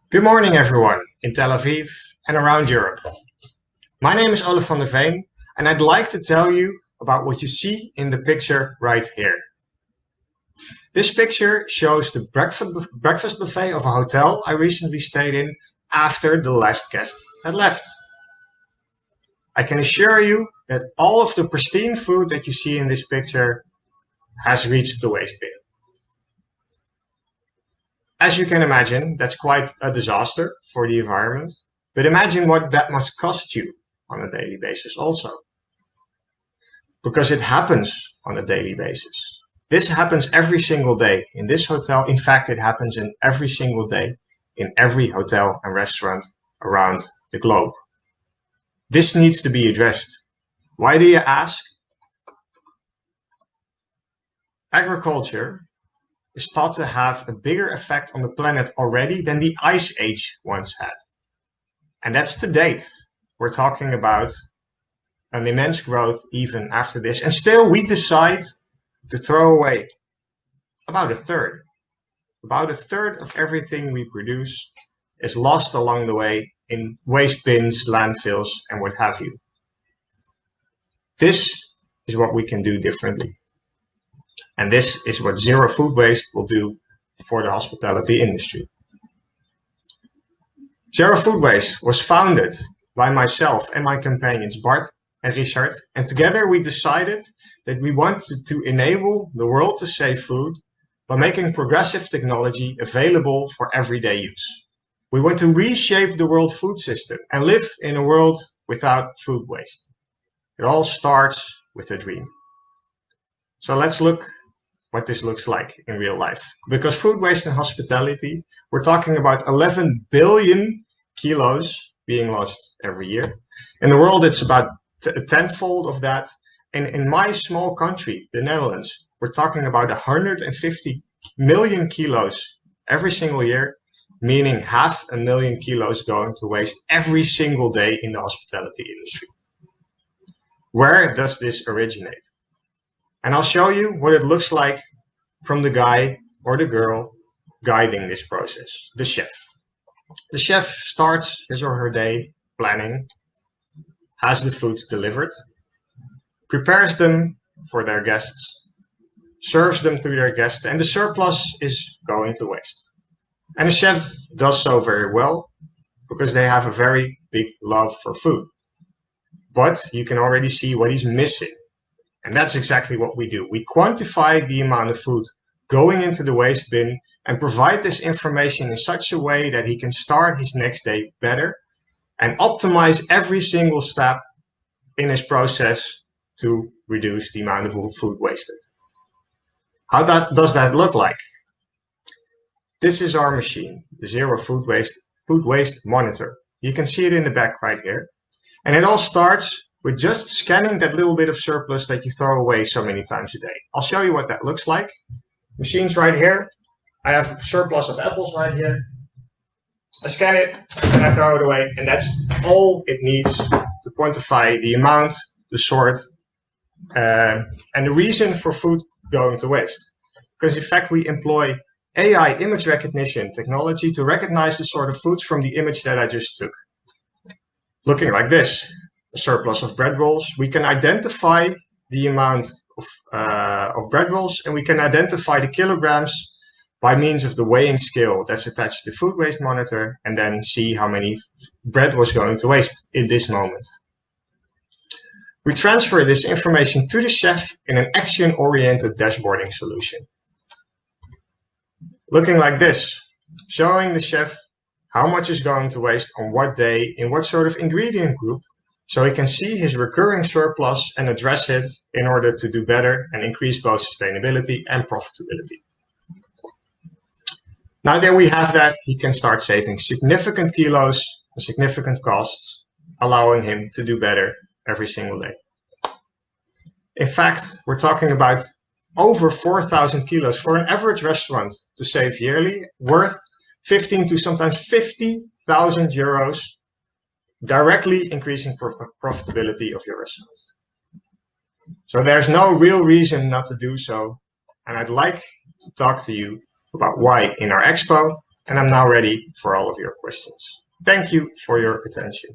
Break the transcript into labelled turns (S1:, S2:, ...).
S1: Good morning, everyone in Tel Aviv and around Europe. My name is Olaf van der Veen, and I'd like to tell you about what you see in the picture right here. This picture shows the breakfast buffet of a hotel I recently stayed in after the last guest had left. I can assure you that all of the pristine food that you see in this picture has reached the waste bin. As you can imagine, that's quite a disaster for the environment, but imagine what that must cost you on a daily basis also, because it happens on a daily basis. This happens every single day in this hotel. In fact, it happens in every single day in every hotel and restaurant around the globe. This needs to be addressed. Why do you ask? Agriculture is thought to have a bigger effect on the planet already than the Ice Age once had. And that's to date. We're talking about an immense growth even after this. And still we decide to throw away about a third. About a third of everything we produce is lost along the way in waste bins, landfills, and what have you. This is what we can do differently. And this is what zero food waste will do for the hospitality industry. Zero Food Waste was founded by myself and my companions Bart and Richard, and together we decided that we wanted to enable the world to save food by making progressive technology available for everyday use. We want to reshape the world food system and live in a world without food waste. It all starts with a dream. So let's look what this looks like in real life. Because food waste in hospitality, we're talking about 11 billion kilos being lost every year. In the world, it's about a tenfold of that. And in my small country, the Netherlands, we're talking about 150 million kilos every single year, meaning 500,000 kilos going to waste every single day in the hospitality industry. Where does this originate? And I'll show you what it looks like from the guy or the girl guiding this process, the chef. The chef starts his or her day planning, has the foods delivered, prepares them for their guests, serves them to their guests, and the surplus is going to waste. And the chef does so very well because they have a very big love for food. But you can already see what he's missing. And that's exactly what we do. We quantify the amount of food going into the waste bin and provide this information in such a way that he can start his next day better and optimize every single step in his process to reduce the amount of food wasted. How does that look like? This is our machine, the Zero Food Waste Monitor. You can see it in the back right here. And it all starts with just scanning that little bit of surplus that you throw away so many times a day. I'll show you what that looks like. Machine's right here. I have a surplus of apples right here. I scan it and I throw it away, and that's all it needs to quantify the amount, the sort, and the reason for food going to waste. Because in fact we employ AI image recognition technology to recognize the sort of foods from the image that I just took. Looking like this, a surplus of bread rolls, we can identify the amount of bread rolls, and we can identify the kilograms by means of the weighing scale that's attached to the Food Waste Monitor, and then see how many bread was going to waste in this moment. We transfer this information to the chef in an action-oriented dashboarding solution. Looking like this, showing the chef how much is going to waste on what day, in what sort of ingredient group, so he can see his recurring surplus and address it in order to do better and increase both sustainability and profitability. Now that we have that, he can start saving significant kilos and significant costs, allowing him to do better every single day. In fact, we're talking about over 4,000 kilos for an average restaurant to save yearly, worth 15 to sometimes 50,000 euros, directly increasing profitability of your restaurant. So there's no real reason not to do so. And I'd like to talk to you about why in our expo and I'm now ready for all of your questions. Thank you for your attention.